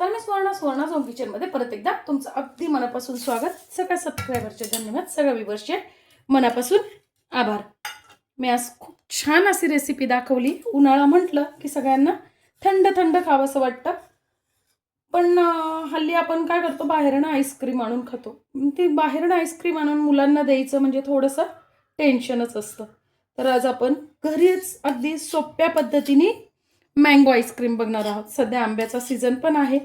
नमस्कार, मी सुवर्णा झोन किचनमध्ये परत एकदा तुमचं अगदी मनापासून स्वागत. सगळ्या सबस्क्रायबरचे धन्यवाद, सगळ्या व्ह्यूअर्सचे मनापासून आभार. मी आज खूप छान अशी रेसिपी दाखवली. उन्हाळा म्हटलं की सगळ्यांना थंड थंड खावंसं वाटतं, पण हल्ली आपण काय करतो, बाहेरनं आईस्क्रीम आणून खातो. ती बाहेरनं आईस्क्रीम आणून मुलांना द्यायचं म्हणजे थोडंसं टेन्शनच असतं. तर आज आपण घरीच अगदी सोप्या पद्धतीने मँगो आईस्क्रीम बघणार आहोत. सध्या आंब्याचा सीझन पण आहे,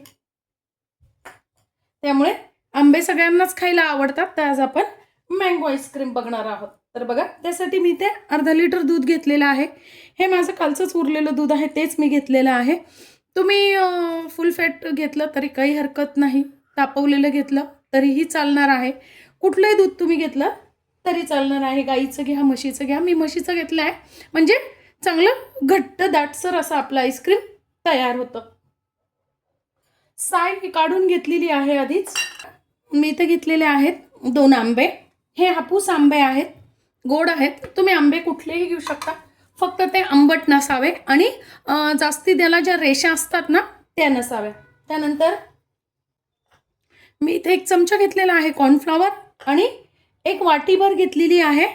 त्यामुळे आंबे सगळ्यांनाच खायला आवडतात. तर आज आपण मँगो आईस्क्रीम बघणार आहोत. तर बघा, त्यासाठी मी ते अर्धा लिटर दूध घेतलेलं आहे. हे माझं कालचंच उरलेलं दूध आहे, तेच मी घेतलेलं आहे. तुम्ही फुल फॅट घेतलं तरी काही हरकत नाही, तापवलेलं घेतलं तरीही चालणार आहे. कुठलंही दूध तुम्ही घेतलं तरी चालणार आहे. गाईचं घ्या, म्हशीचं घ्या. मी म्हशीचं घेतलं आहे, म्हणजे चांगलं घट्ट दाटसर असं आपलं आईस्क्रीम तयार होतं. साय काढून घेतलेली आहे आधीच. मी इथे घेतलेले आहेत 2 आंबे. हे हापूस आंबे आहेत, गोड आहेत. तुम्ही आंबे कुठलेही घेऊ शकता, फक्त ते आंबट नसावे आणि जास्ती त्याला ज्या रेषा असतात ना त्या नसाव्या. त्यानंतर मी इथे 1 चमचा घेतलेला आहे कॉर्नफ्लॉवर आणि 1 वाटीभर घेतलेली आहे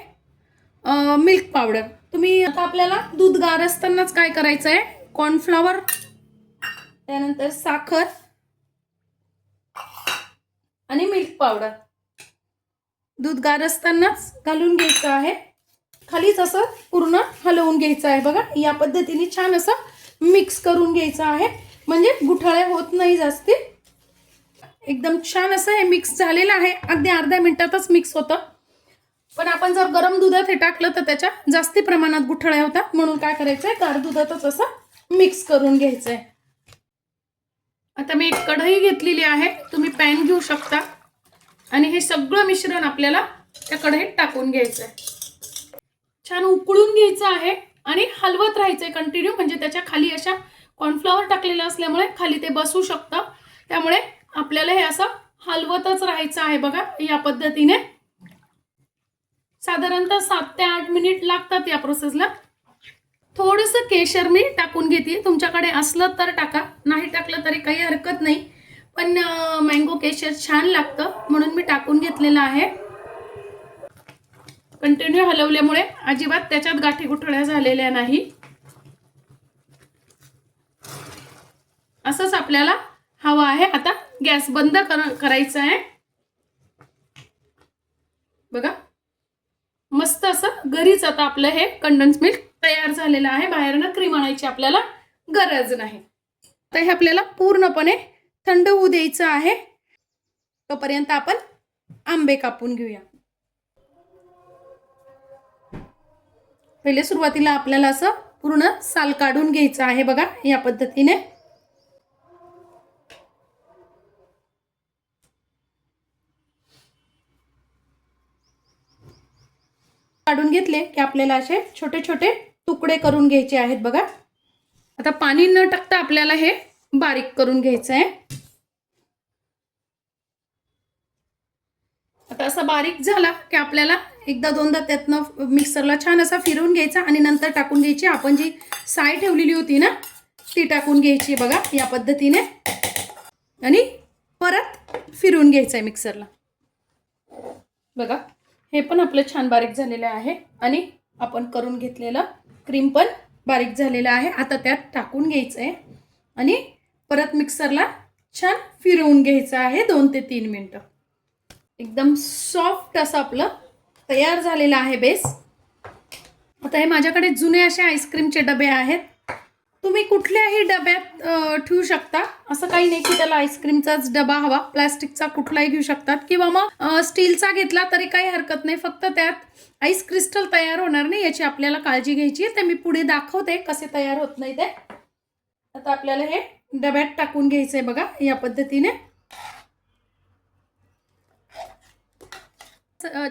मिल्क पावडर. तुम्ही आता आपल्याला दूध गार असतानाच काय करायचं आहे, कॉर्नफ्लॉवर, त्यानंतर साखर आणि मिल्क पावडर दूध गार असतानाच घालून घ्यायचं आहे. खालीच असं पूर्ण हलवून घ्यायचं आहे. बघा, या पद्धतीने छान असं मिक्स करून घ्यायचं आहे, म्हणजे गुठळ्या होत नाही जास्ती. एकदम छान असं हे मिक्स झालेलं आहे. अगदी अर्ध्या मिनिटातच मिक्स होतं, पण आपण जर गरम दुधात हे टाकलं तर त्याच्या जास्ती प्रमाणात गुठळ्या होतात. म्हणून काय करायचंय, गार दुधातच असं मिक्स करून घ्यायचंय. आता मी 1 कढई घेतलेली आहे, तुम्ही पॅन घेऊ शकता आणि हे सगळं मिश्रण आपल्याला त्या कढईत टाकून घ्यायचंय. छान उकळून घ्यायचं आहे आणि हलवत राहायचंय कंटिन्यू, म्हणजे त्याच्या खाली अशा कॉर्नफ्लॉवर टाकलेलं असल्यामुळे खाली ते बसू शकतं. त्यामुळे आपल्याला हे असं हलवतच राहायचं आहे. बघा, या पद्धतीने साधारणतः 7 ते 8 मिनिट लागतात या प्रोसेसला. थोडंसं केशर मी टाकून घेते. तुमच्याकडे असलं तर टाका, नाही टाकलं तरी काही हरकत नाही, पण मँगो केशर छान लागतं म्हणून मी टाकून घेतलेलं आहे. कंटिन्यू हलवल्यामुळे अजिबात त्याच्यात गाठी गुठळ्या झालेल्या नाही. असंच आपल्याला हवं आहे. आता गॅस बंद करायचा आहे. बघा, मस्त असं घरीच आता आपलं हे कंडेन्स मिल्क तयार झालेलं आहे. बाहेरनं क्रीम आणायची आपल्याला गरज नाही. तर हे आपल्याला पूर्णपणे थंड होऊ द्यायचं आहे. तोपर्यंत आपण आंबे कापून घेऊया. पहिले सुरुवातीला आपल्याला असं पूर्ण साल काढून घ्यायचं आहे. बघा, या पद्धतीने काढून घेतले की आपल्याला असे छोटे छोटे तुकडे करून घ्यायचे आहेत. बघा, आता पाणी न टाकता आपल्याला हे बारीक करून घ्यायचं आहे. आता असं बारीक झाला की आपल्याला एकदा दोनदा त्यातनं मिक्सरला छान असा फिरवून घ्यायचा आणि नंतर टाकून घ्यायची आपण जी साय ठेवलेली होती ना ती टाकून घ्यायची. बघा, या पद्धतीने आणि परत फिरवून घ्यायचं आहे मिक्सरला. बघा, हे पण आपलं छान बारीक झालेलं आहे आणि आपण करून घेतलेलं क्रीम पण बारीक झालेलं आहे. आता त्यात टाकून घ्यायचं आहे आणि परत मिक्सरला छान फिरवून घ्यायचं आहे 2 ते 3 मिनिटं. एकदम सॉफ्ट असं आपलं तयार झालेलं आहे बेस. आता हे माझ्याकडे जुने असे आईस्क्रीमचे डबे आहेत. तुम्ही कुठल्याही डब्यात ठेवू शकता, असं काही नाही की त्याला आईस्क्रीमचाच डबा हवा. प्लास्टिकचा कुठलाही घेऊ शकतात किंवा मग स्टीलचा घेतला तरी काही हरकत नाही. फक्त त्यात आईस क्रिस्टल तयार होणार नाही याची आपल्याला काळजी घ्यायची. ते मी पुढे दाखवते कसे तयार होत नाही ते. आता आपल्याला हे डब्यात टाकून घ्यायचंय. बघा, या पद्धतीने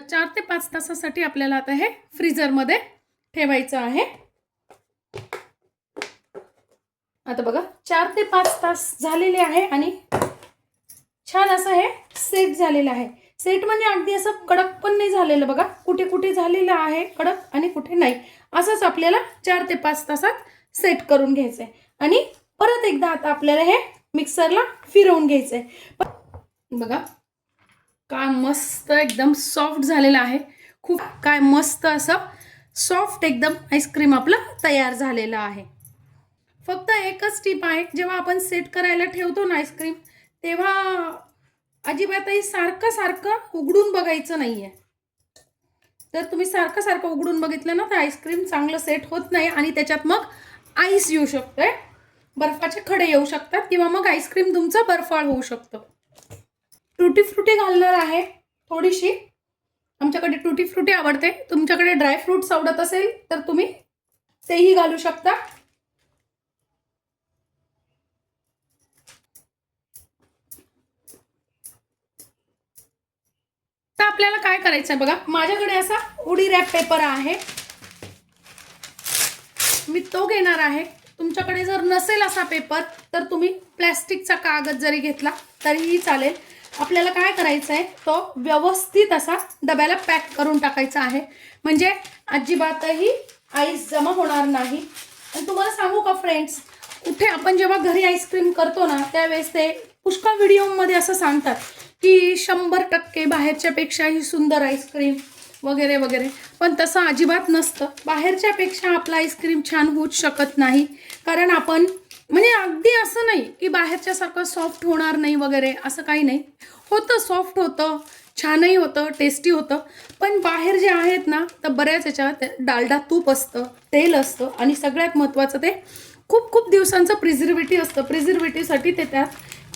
4 ते 5 तासासाठी आपल्याला आता हे फ्रीजरमध्ये ठेवायचं आहे. आता बघा, 4 ते 5 तास झालेले आहे आणि छान असं हे सेट झालेलं आहे. सेट म्हणजे अगदी असं कडक पण नाही झालेलं. बघा, कुठे कुठे झालेलं आहे कडक आणि कुठे नाही. असंच आपल्याला 4 ते 5 तासात सेट करून घ्यायचं आहे. आणि परत एकदा आता आपल्याला हे मिक्सरला फिरवून घ्यायचंय. बघा काय मस्त एकदम सॉफ्ट झालेला आहे. खूप काय मस्त असं सॉफ्ट एकदम आईस्क्रीम आपलं तयार झालेलं आहे. फक्त एकच टिप आहे, जेव्हा आपण सेट करायला ठेवतो ना आईस्क्रीम, तेव्हा अजिबातही सारखं सारखं उघडून बघायचं नाहीये. तर तुम्ही सारखं सारखं उघडून बघितलं ना तर आईस्क्रीम चांगलं सेट होत नाही आणि त्याच्यात मग आईस येऊ शकतंय, बर्फाचे खडे येऊ शकतात किंवा मग आईस्क्रीम तुमचं बर्फाळ होऊ शकतं. टुटी फ्रुटी घालणार आहे थोडीशी. आमच्याकडे टुटी फ्रुटी आवडते. तुमच्याकडे ड्राय फ्रुट्स आवडत असेल तर तुम्ही तेही घालू शकता. तर आपल्याला काय करायचं आहे बघा, माझ्याकडे असा उडी रॅप पेपर आहे, मी तो घेणार आहे. तुमच्याकडे जर नसेल असा पेपर तर तुम्ही प्लॅस्टिकचा कागद जरी घेतला तरीही चालेल. आपल्याला काय करायचं आहे, तो व्यवस्थित असा डब्याला पॅक करून टाकायचा आहे, म्हणजे अजिबातही आईस जमा होणार नाही. आणि तुम्हाला सांगू का फ्रेंड्स, कुठे आपण जेव्हा घरी आईस्क्रीम करतो ना त्यावेळेस ते पुष्कळ व्हिडिओमध्ये असं सांगतात की 100% बाहेरच्यापेक्षाही सुंदर आईस्क्रीम वगैरे वगैरे, पण तसं अजिबात नसतं. बाहेरच्यापेक्षा आपलं आईस्क्रीम छान होऊच शकत नाही, कारण आपण म्हणजे अगदी असं नाही की बाहेरच्यासारखं सॉफ्ट होणार नाही वगैरे, असं काही नाही. होतं, सॉफ्ट होतं, छानही होतं, टेस्टी होतं. पण बाहेर जे आहेत ना तर बऱ्याच याच्यात डालडा तूप असतं, तेल असतं आणि सगळ्यात महत्त्वाचं ते खूप खूप दिवसांचं प्रिझर्वेटिव्ह असतं. प्रिझर्वेटिव्हसाठी ते त्यात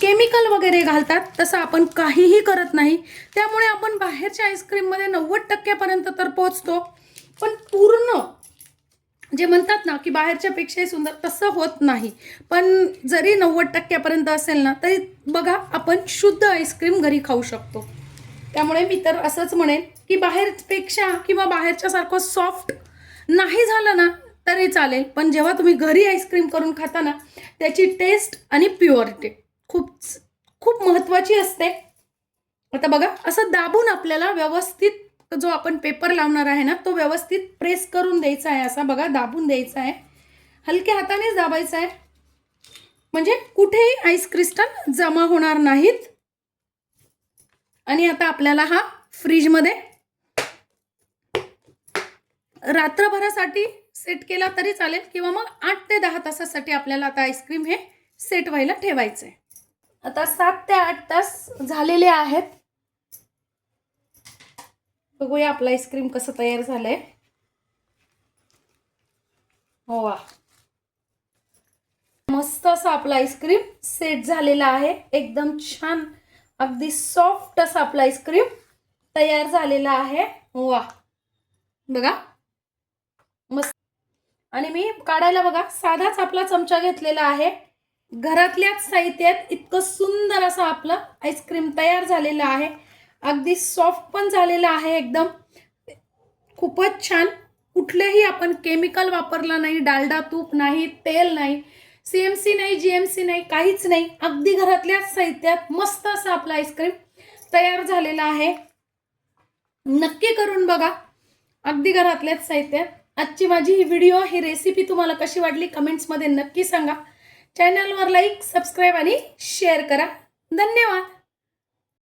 केमिकल वगैरे घालतात. तसं आपण काहीही करत नाही. त्यामुळे आपण बाहेरच्या आईस्क्रीममध्ये 90% तर पोहोचतो, पण पूर्ण जे म्हणतात ना की बाहेरच्यापेक्षाही सुंदर, तसं होत नाही. पण जरी 90% असेल ना तरी बघा आपण शुद्ध आईस्क्रीम घरी खाऊ शकतो. त्यामुळे मी तर असंच म्हणेन की बाहेरपेक्षा किंवा बाहेरच्यासारखं सॉफ्ट नाही झालं ना तरी चालेल, पण जेव्हा तुम्ही घरी आईस्क्रीम करून खाता ना त्याची टेस्ट आणि प्युअरिटी खूप खूप महत्त्वाची असते. आता बघा असं दाबून आपल्याला व्यवस्थित जो आपण पेपर लावणार आहे ना तो व्यवस्थित प्रेस करून द्यायचा आहे. असा बघा दाबून द्यायचा आहे, हलक्या हातानेच दाबायचा आहे, म्हणजे कुठेही आईस क्रिस्टल जमा होणार नाहीत. आणि आता आपल्याला हा फ्रीजमध्ये रात्रभरासाठी सेट केला तरी चालेल किंवा मग 8 ते 10 तासासाठी आपल्याला आता आईस्क्रीम हे सेट व्हायला ठेवायचं आहे. आता 7 ते 8 तास झालेले आहेत. बघूया आपलं आईस्क्रीम कसं तयार झालंय. हो वा, मस्त असं आपलं आईस्क्रीम सेट झालेलं आहे. एकदम छान अगदी सॉफ्ट असं आपलं आईस्क्रीम तयार झालेलं आहे. वा बघा मस्त. आणि मी काढायला बघा साधाच आपला चमचा घेतलेला आहे. घरातल्याच साहित्यात इतकं सुंदर असं आपलं आईस्क्रीम तयार झालेलं आहे. अगदी सॉफ्ट पण झालेलं आहे, एकदम खूपच छान. कुठलेही आपण केमिकल वापरलं नाही, डालडा तूप नाही, तेल नाही, CMC नाही, GMC नाही, काहीच नाही. अगदी घरातल्याच साहित्यात मस्त असं आपलं आईस्क्रीम तयार झालेलं आहे. नक्की करून बघा, अगदी घरातल्याच साहित्यात. आजची माझी ही व्हिडिओ, ही रेसिपी तुम्हाला कशी वाटली कमेंट्समध्ये नक्की सांगा. चॅनलवर लाईक, सबस्क्राईब आणि शेअर करा. धन्यवाद.